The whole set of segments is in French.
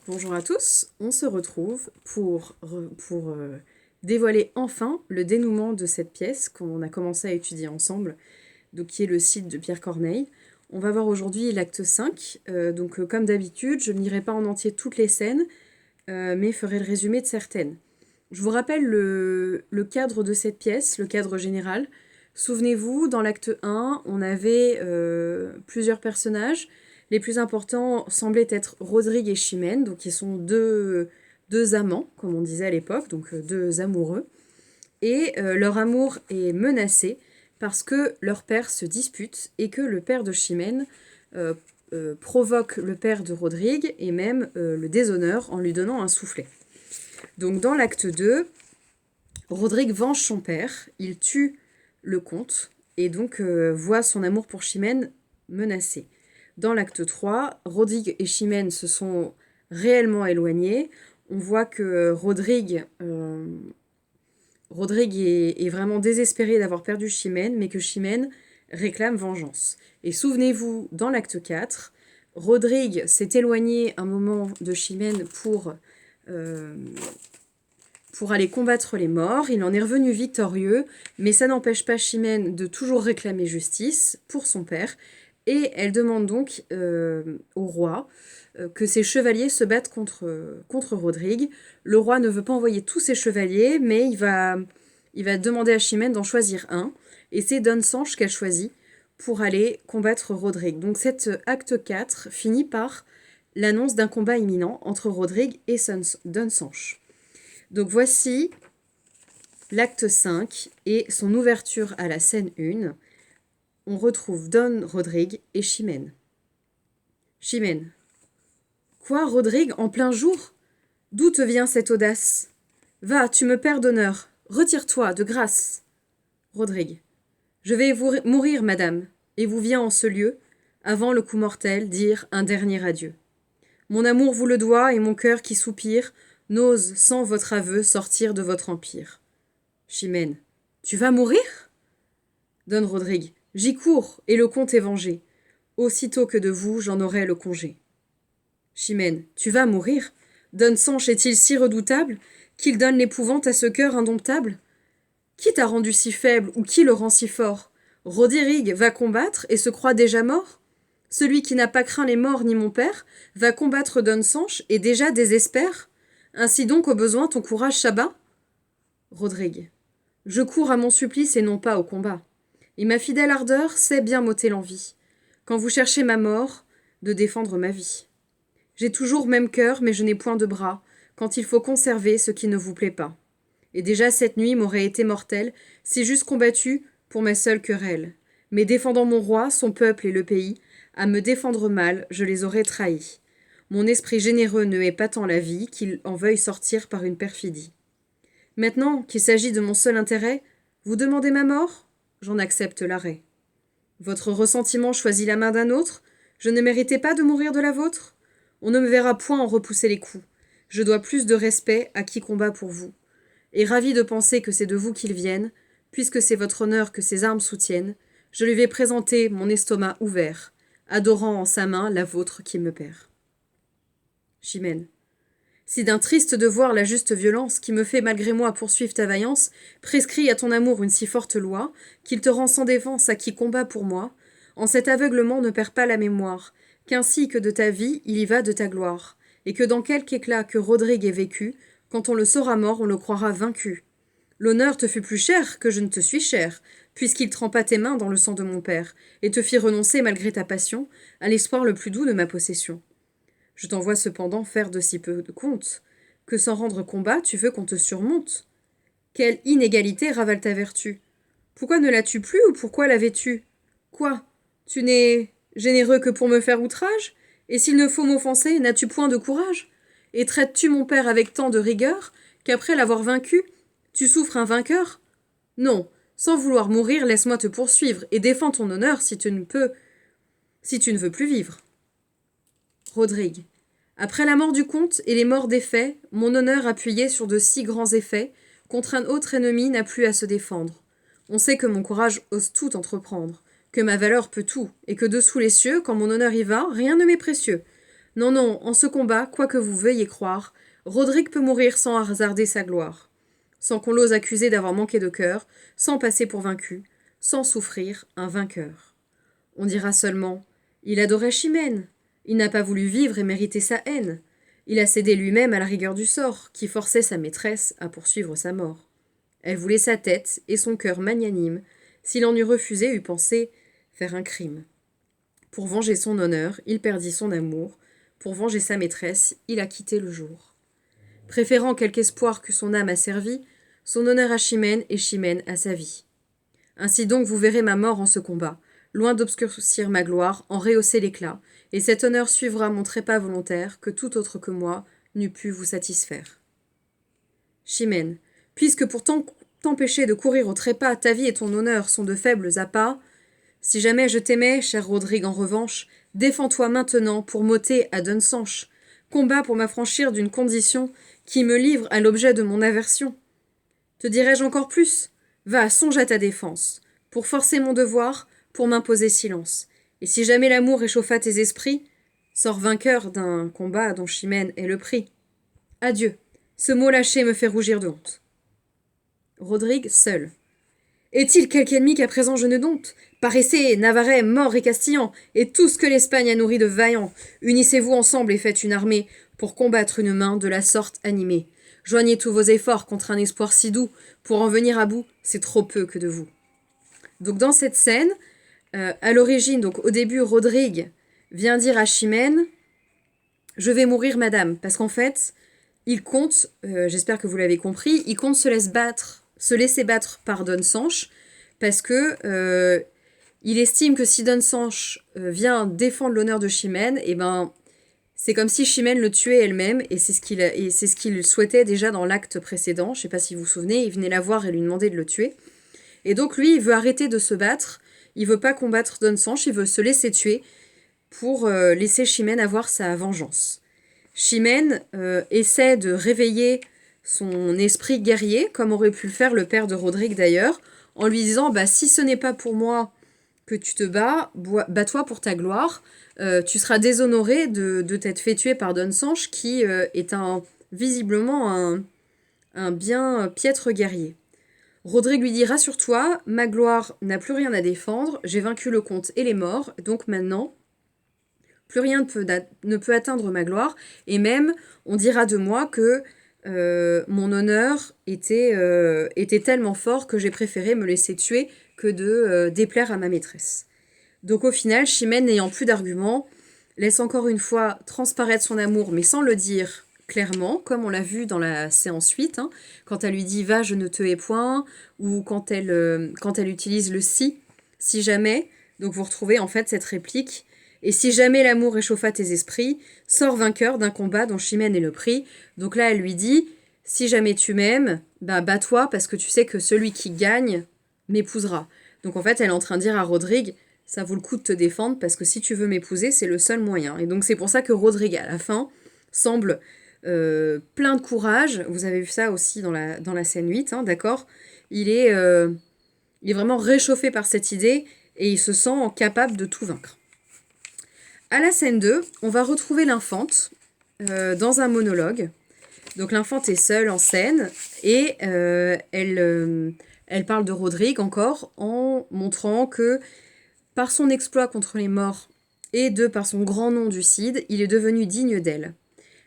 Bonjour à tous, on se retrouve pour dévoiler enfin le dénouement de cette pièce qu'on a commencé à étudier ensemble, donc qui est le Cid de Pierre Corneille. On va voir aujourd'hui l'acte 5, comme d'habitude, je ne lirai pas en entier toutes les scènes, mais ferai le résumé de certaines. Je vous rappelle le cadre de cette pièce, le cadre général. Souvenez-vous, dans l'acte 1, on avait plusieurs personnages. Les plus importants semblaient être Rodrigue et Chimène, donc ils sont deux amants, comme on disait à l'époque, donc deux amoureux. Et leur amour est menacé parce que leur père se dispute et que le père de Chimène provoque le père de Rodrigue et même le déshonore en lui donnant un soufflet. Donc dans l'acte 2, Rodrigue venge son père, il tue le comte et donc voit son amour pour Chimène menacé. Dans l'acte 3, Rodrigue et Chimène se sont réellement éloignés. On voit que Rodrigue est vraiment désespéré d'avoir perdu Chimène, mais que Chimène réclame vengeance. Et souvenez-vous, dans l'acte 4, Rodrigue s'est éloigné un moment de Chimène pour aller combattre les morts. Il en est revenu victorieux, mais ça n'empêche pas Chimène de toujours réclamer justice pour son père. Et elle demande donc au roi que ses chevaliers se battent contre Rodrigue. Le roi ne veut pas envoyer tous ses chevaliers, mais il va demander à Chimène d'en choisir un. Et c'est Dunsanche qu'elle choisit pour aller combattre Rodrigue. Donc cet acte 4 finit par l'annonce d'un combat imminent entre Rodrigue et Dunsanche. Donc voici l'acte 5 et son ouverture à la scène 1. On retrouve Don Rodrigue et Chimène. Chimène. Quoi, Rodrigue, en plein jour? D'où te vient cette audace? Va, tu me perds d'honneur. Retire-toi, de grâce. Rodrigue. Je vais mourir, madame, et vous viens en ce lieu, avant le coup mortel, dire un dernier adieu. Mon amour vous le doit, et mon cœur qui soupire n'ose, sans votre aveu, sortir de votre empire. Chimène. Tu vas mourir? Don Rodrigue. J'y cours, et le comte est vengé. Aussitôt que de vous, j'en aurai le congé. Chimène. Tu vas mourir? Dunsanche est-il si redoutable qu'il donne l'épouvante à ce cœur indomptable? Qui t'a rendu si faible, ou qui le rend si fort? Rodrigue va combattre et se croit déjà mort? Celui qui n'a pas craint les morts ni mon père va combattre Dunsanche et déjà désespère? Ainsi donc au besoin ton courage s'abat? Rodrigue. Je cours à mon supplice et non pas au combat. Et ma fidèle ardeur sait bien m'ôter l'envie, quand vous cherchez ma mort, de défendre ma vie. J'ai toujours même cœur, mais je n'ai point de bras, quand il faut conserver ce qui ne vous plaît pas. Et déjà cette nuit m'aurait été mortelle, si j'eusse combattu pour ma seule querelle. Mais défendant mon roi, son peuple et le pays, à me défendre mal, je les aurais trahis. Mon esprit généreux ne hait pas tant la vie qu'il en veuille sortir par une perfidie. Maintenant qu'il s'agit de mon seul intérêt, vous demandez ma mort? J'en accepte l'arrêt. Votre ressentiment choisit la main d'un autre? Je ne méritais pas de mourir de la vôtre? On ne me verra point en repousser les coups. Je dois plus de respect à qui combat pour vous. Et ravi de penser que c'est de vous qu'ils viennent, puisque c'est votre honneur que ces armes soutiennent, je lui vais présenter mon estomac ouvert, adorant en sa main la vôtre qui me perd. Chimène. Si d'un triste devoir la juste violence, qui me fait malgré moi poursuivre ta vaillance, prescrit à ton amour une si forte loi, qu'il te rend sans défense à qui combat pour moi, en cet aveuglement ne perds pas la mémoire, qu'ainsi que de ta vie il y va de ta gloire, et que dans quelque éclat que Rodrigue ait vécu, quand on le saura mort, on le croira vaincu. L'honneur te fut plus cher que je ne te suis cher, puisqu'il trempa tes mains dans le sang de mon père, et te fit renoncer, malgré ta passion, à l'espoir le plus doux de ma possession. Je t'envoie cependant faire de si peu de compte, que sans rendre combat, tu veux qu'on te surmonte. Quelle inégalité ravale ta vertu? Pourquoi ne l'as-tu plus ou pourquoi l'avais-tu? Quoi? Tu n'es généreux que pour me faire outrage? Et s'il ne faut m'offenser, n'as-tu point de courage? Et traites-tu mon père avec tant de rigueur, qu'après l'avoir vaincu, tu souffres un vainqueur? Non, sans vouloir mourir, laisse-moi te poursuivre, et défends ton honneur si tu ne veux plus vivre. Rodrigue. Après la mort du comte et les morts des faits, mon honneur appuyé sur de si grands effets, contre un autre ennemi n'a plus à se défendre. On sait que mon courage ose tout entreprendre, que ma valeur peut tout, et que dessous les cieux, quand mon honneur y va, rien ne m'est précieux. Non, non, en ce combat, quoi que vous veuillez croire, Rodrigue peut mourir sans hasarder sa gloire, sans qu'on l'ose accuser d'avoir manqué de cœur, sans passer pour vaincu, sans souffrir un vainqueur. On dira seulement, il adorait Chimène, il n'a pas voulu vivre et mériter sa haine, il a cédé lui-même à la rigueur du sort, qui forçait sa maîtresse à poursuivre sa mort. Elle voulait sa tête et son cœur magnanime, s'il en eût refusé, eût pensé faire un crime. Pour venger son honneur, il perdit son amour, pour venger sa maîtresse, il a quitté le jour. Préférant quelque espoir que son âme a servi, son honneur à Chimène et Chimène à sa vie. Ainsi donc vous verrez ma mort en ce combat, loin d'obscurcir ma gloire, en rehausser l'éclat, et cet honneur suivra mon trépas volontaire que tout autre que moi n'eût pu vous satisfaire. Chimène, puisque pour t'empêcher de courir au trépas, ta vie et ton honneur sont de faibles appâts, si jamais je t'aimais, cher Rodrigue, en revanche, défends-toi maintenant pour m'ôter à Dunsanche. Combat pour m'affranchir d'une condition qui me livre à l'objet de mon aversion. Te dirai-je encore plus? Va, songe à ta défense, pour forcer mon devoir, pour m'imposer silence. Et si jamais l'amour réchauffa tes esprits, sors vainqueur d'un combat dont Chimène est le prix. Adieu, ce mot lâché me fait rougir de honte. Rodrigue seul. Est-il quelque ennemi qu'à présent je ne dompte? Paraissez, Navarrais, Maures et Castillans, et tout ce que l'Espagne a nourri de vaillants, unissez-vous ensemble et faites une armée, pour combattre une main de la sorte animée. Joignez tous vos efforts contre un espoir si doux, pour en venir à bout, c'est trop peu que de vous. Donc dans cette scène, à l'origine, donc au début, Rodrigue vient dire à Chimène, je vais mourir madame, parce qu'en fait, il compte, j'espère que vous l'avez compris, il compte se laisser battre par Dunsanche, parce que il estime que si Dunsanche vient défendre l'honneur de Chimène, et ben c'est comme si Chimène le tuait elle-même, et c'est ce qu'il souhaitait déjà dans l'acte précédent. Je ne sais pas si vous vous souvenez, il venait la voir et lui demandait de le tuer. Et donc lui, il veut arrêter de se battre, il veut pas combattre Dunsanche, il veut se laisser tuer pour laisser Chimène avoir sa vengeance. Chimène essaie de réveiller son esprit guerrier, comme aurait pu le faire le père de Rodrigue d'ailleurs, en lui disant bah, si ce n'est pas pour moi que tu te bats-toi pour ta gloire, tu seras déshonoré de t'être fait tuer par Dunsanche, qui est visiblement un bien piètre guerrier. Rodrigue lui dit rassure-toi, ma gloire n'a plus rien à défendre, j'ai vaincu le comte et les morts, donc maintenant plus rien ne peut atteindre ma gloire, et même on dira de moi que mon honneur était tellement fort que j'ai préféré me laisser tuer que de déplaire à ma maîtresse. Donc au final, Chimène, n'ayant plus d'arguments, laisse encore une fois transparaître son amour, mais sans le dire clairement, comme on l'a vu dans la séance 8, hein, quand elle lui dit « va, je ne te hais point », ou quand elle utilise le « si jamais », donc vous retrouvez en fait cette réplique « et si jamais l'amour réchauffa tes esprits, sors vainqueur d'un combat dont Chimène est le prix ». Donc là, elle lui dit « si jamais tu m'aimes, bah, bats-toi parce que tu sais que celui qui gagne m'épousera ». Donc en fait, elle est en train de dire à Rodrigue « ça vaut le coup de te défendre parce que si tu veux m'épouser, c'est le seul moyen ». Et donc c'est pour ça que Rodrigue, à la fin, semble plein de courage. Vous avez vu ça aussi dans la scène 8, hein, d'accord, il est vraiment réchauffé par cette idée et il se sent capable de tout vaincre. À la scène 2, on va retrouver l'infante dans un monologue. Donc l'infante est seule en scène et elle parle de Rodrigue encore en montrant que par son exploit contre les morts et par son grand nom du Cid, il est devenu digne d'elle.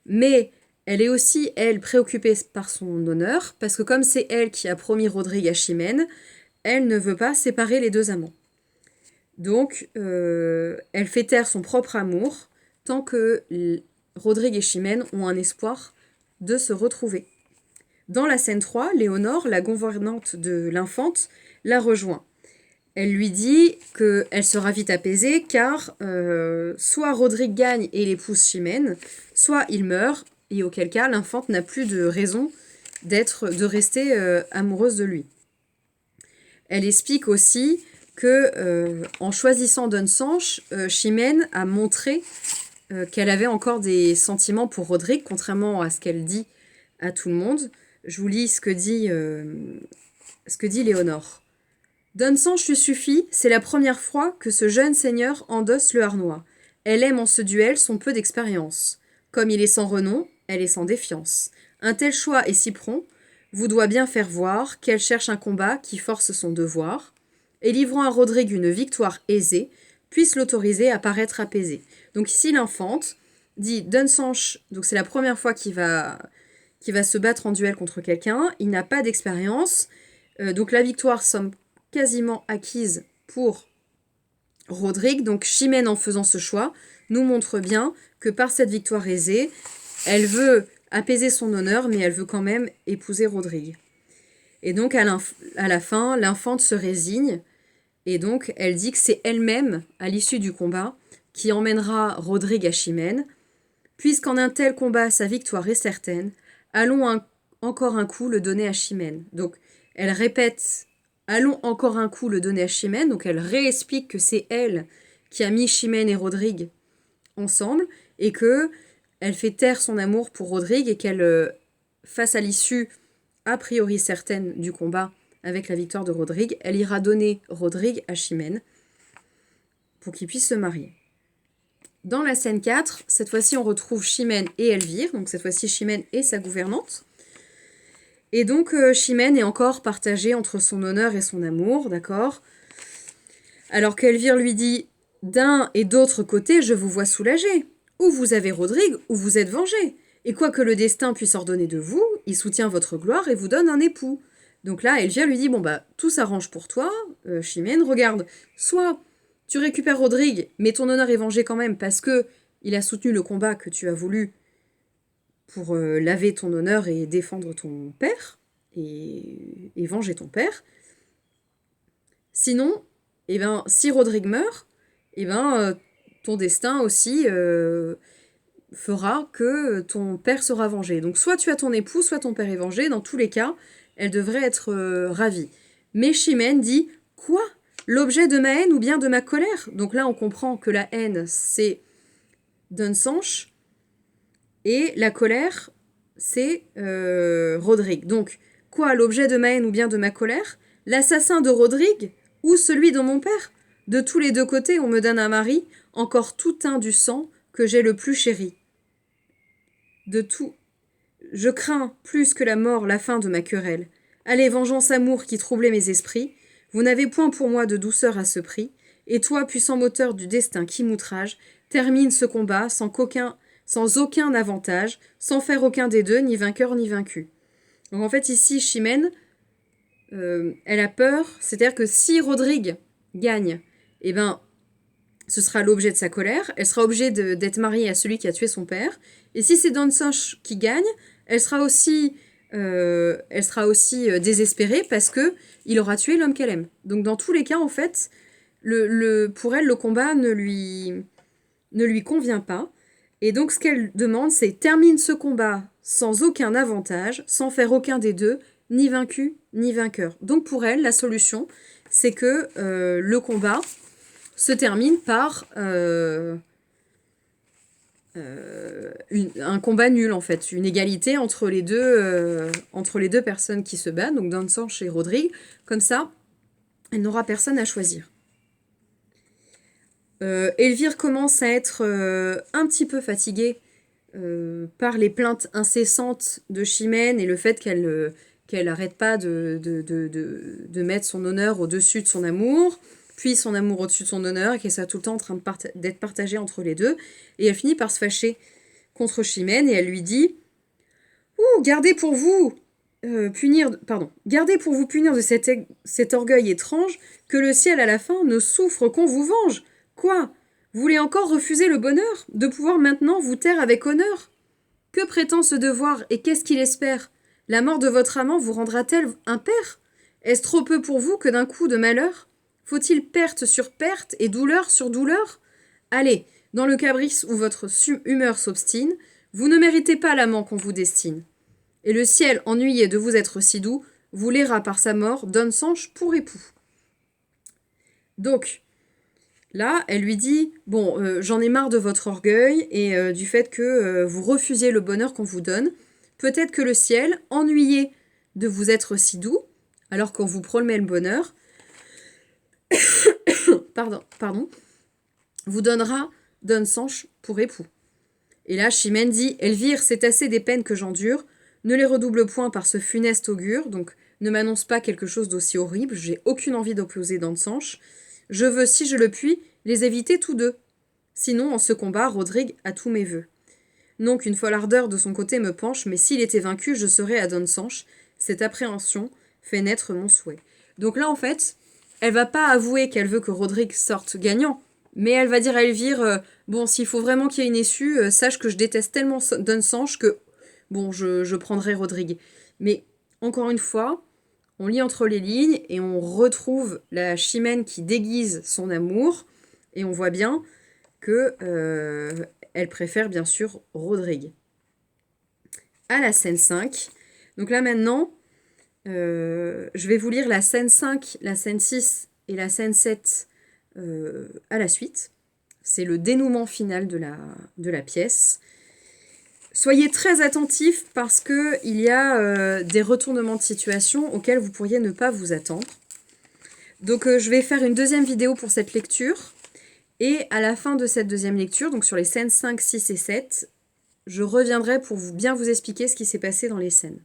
Mais elle est aussi, elle, préoccupée par son honneur, parce que comme c'est elle qui a promis Rodrigue à Chimène, elle ne veut pas séparer les deux amants. Donc, elle fait taire son propre amour, tant que Rodrigue et Chimène ont un espoir de se retrouver. Dans la scène 3, Léonore, la gouvernante de l'infante, la rejoint. Elle lui dit qu'elle sera vite apaisée, car soit Rodrigue gagne et l'épouse Chimène, soit il meurt, et auquel cas l'infante n'a plus de raison de rester amoureuse de lui. Elle explique aussi que en choisissant Dunsanche, Chimène a montré qu'elle avait encore des sentiments pour Rodrigue, contrairement à ce qu'elle dit à tout le monde. Je vous lis ce que dit Léonore. Dunsanche lui suffit, c'est la première fois que ce jeune seigneur endosse le harnois. Elle aime en ce duel son peu d'expérience. Comme il est sans renom, elle est sans défiance. Un tel choix est si prompt, vous doit bien faire voir qu'elle cherche un combat qui force son devoir, et livrant à Rodrigue une victoire aisée, puisse l'autoriser à paraître apaisé. Donc ici, l'infante dit Dunssanche, donc c'est la première fois qu'il va se battre en duel contre quelqu'un, il n'a pas d'expérience, donc la victoire semble quasiment acquise pour Rodrigue. Donc Chimène, en faisant ce choix, nous montre bien que par cette victoire aisée, elle veut apaiser son honneur, mais elle veut quand même épouser Rodrigue. Et donc à la fin, l'infante se résigne, et donc elle dit que c'est elle-même, à l'issue du combat, qui emmènera Rodrigue à Chimène. Puisqu'en un tel combat sa victoire est certaine, allons encore un coup le donner à Chimène. Donc elle répète allons encore un coup le donner à Chimène, donc elle réexplique que c'est elle qui a mis Chimène et Rodrigue ensemble, et que elle fait taire son amour pour Rodrigue, et qu'elle, face à l'issue a priori certaine du combat avec la victoire de Rodrigue, elle ira donner Rodrigue à Chimène pour qu'ils puissent se marier. Dans la scène 4, cette fois-ci on retrouve Chimène et Elvire, donc cette fois-ci Chimène et sa gouvernante. Et donc Chimène est encore partagée entre son honneur et son amour, d'accord ? Alors qu'Elvire lui dit « D'un et d'autre côté, je vous vois soulagé. Ou vous avez Rodrigue, ou vous êtes vengé. Et quoi que le destin puisse ordonner de vous, il soutient votre gloire et vous donne un époux. » Donc là, Elvire lui dit « Bon bah, tout s'arrange pour toi, Chimène, regarde, soit tu récupères Rodrigue, mais ton honneur est vengé quand même parce que il a soutenu le combat que tu as voulu pour laver ton honneur et défendre ton père, et venger ton père. Sinon, eh ben, si Rodrigue meurt, eh ben, ton destin aussi fera que ton père sera vengé. Donc soit tu as ton époux, soit ton père est vengé. Dans tous les cas, elle devrait être ravie. Mais Chimène dit « Quoi ? L'objet de ma haine ou bien de ma colère ?» Donc là, on comprend que la haine, c'est Dunssanche, et la colère, c'est Rodrigue. Donc, quoi, l'objet de ma haine ou bien de ma colère ? L'assassin de Rodrigue ou celui de mon père ? De tous les deux côtés, on me donne un mari, encore tout teint du sang que j'ai le plus chéri. De tout, je crains plus que la mort la fin de ma querelle. Allez, vengeance, amour qui troublait mes esprits, vous n'avez point pour moi de douceur à ce prix, et toi, puissant moteur du destin qui m'outrage, termine ce combat sans aucun avantage, sans faire aucun des deux, ni vainqueur ni vaincu. Donc en fait ici, Chimène, elle a peur, c'est-à-dire que si Rodrigue gagne, eh ben, ce sera l'objet de sa colère, elle sera obligée d'être mariée à celui qui a tué son père, et si c'est Dunssanche qui gagne, elle sera aussi désespérée parce que il aura tué l'homme qu'elle aime. Donc dans tous les cas, en fait, pour elle, le combat ne lui convient pas. Et donc ce qu'elle demande, c'est termine ce combat sans aucun avantage, sans faire aucun des deux, ni vaincu, ni vainqueur. Donc pour elle, la solution, c'est que le combat se termine par un combat nul, en fait, une égalité entre les deux personnes qui se battent, donc Dunssanche et Rodrigue. Comme ça, elle n'aura personne à choisir. Elvire commence à être un petit peu fatiguée par les plaintes incessantes de Chimène et le fait qu'elle n'arrête pas de mettre son honneur au-dessus de son amour, puis son amour au-dessus de son honneur, et qu'elle soit tout le temps en train d'être partagée entre les deux. Et elle finit par se fâcher contre Chimène, et elle lui dit « Ouh, gardez pour vous punir de cet orgueil étrange, que le ciel à la fin ne souffre qu'on vous venge. Quoi ? Vous voulez encore refuser le bonheur de pouvoir maintenant vous taire avec honneur ? Que prétend ce devoir et qu'est-ce qu'il espère ? La mort de votre amant vous rendra-t-elle impair ? Est-ce trop peu pour vous que d'un coup de malheur ? Faut-il perte sur perte et douleur sur douleur ? Allez, dans le caprice où votre humeur s'obstine, vous ne méritez pas l'amant qu'on vous destine. Et le ciel, ennuyé de vous être si doux, vous l'aira par sa mort, Dunssanche pour époux. » Donc, là, elle lui dit « Bon, j'en ai marre de votre orgueil et du fait que vous refusiez le bonheur qu'on vous donne. Peut-être que le ciel, ennuyé de vous être si doux, alors qu'on vous promet le bonheur, pardon, vous donnera donne Sanche pour époux. Et là, Chimène dit « Elvire, c'est assez des peines que j'endure, ne les redouble point par ce funeste augure, donc ne m'annonce pas quelque chose d'aussi horrible, j'ai aucune envie d'opposer dans Sanche. Je veux, si je le puis, les éviter tous deux. Sinon, en ce combat, Rodrigue a tous mes vœux. Donc, une folle ardeur de son côté me penche, mais s'il était vaincu, je serais à Don Sanche. Cette appréhension fait naître mon souhait. » Donc là, en fait, elle va pas avouer qu'elle veut que Rodrigue sorte gagnant, mais elle va dire à Elvire bon, s'il faut vraiment qu'il y ait une issue, sache que je déteste tellement Don Sanche que bon, je prendrai Rodrigue. Mais encore une fois, on lit entre les lignes et on retrouve la Chimène qui déguise son amour et on voit bien que elle préfère bien sûr Rodrigue. À la scène 5, donc là maintenant, je vais vous lire la scène 5, la scène 6 et la scène 7 à la suite. C'est le dénouement final de la pièce. Soyez très attentifs parce qu'il y a des retournements de situation auxquels vous pourriez ne pas vous attendre. Donc je vais faire une deuxième vidéo pour cette lecture. Et à la fin de cette deuxième lecture, donc sur les scènes 5, 6 et 7, je reviendrai pour bien vous expliquer ce qui s'est passé dans les scènes.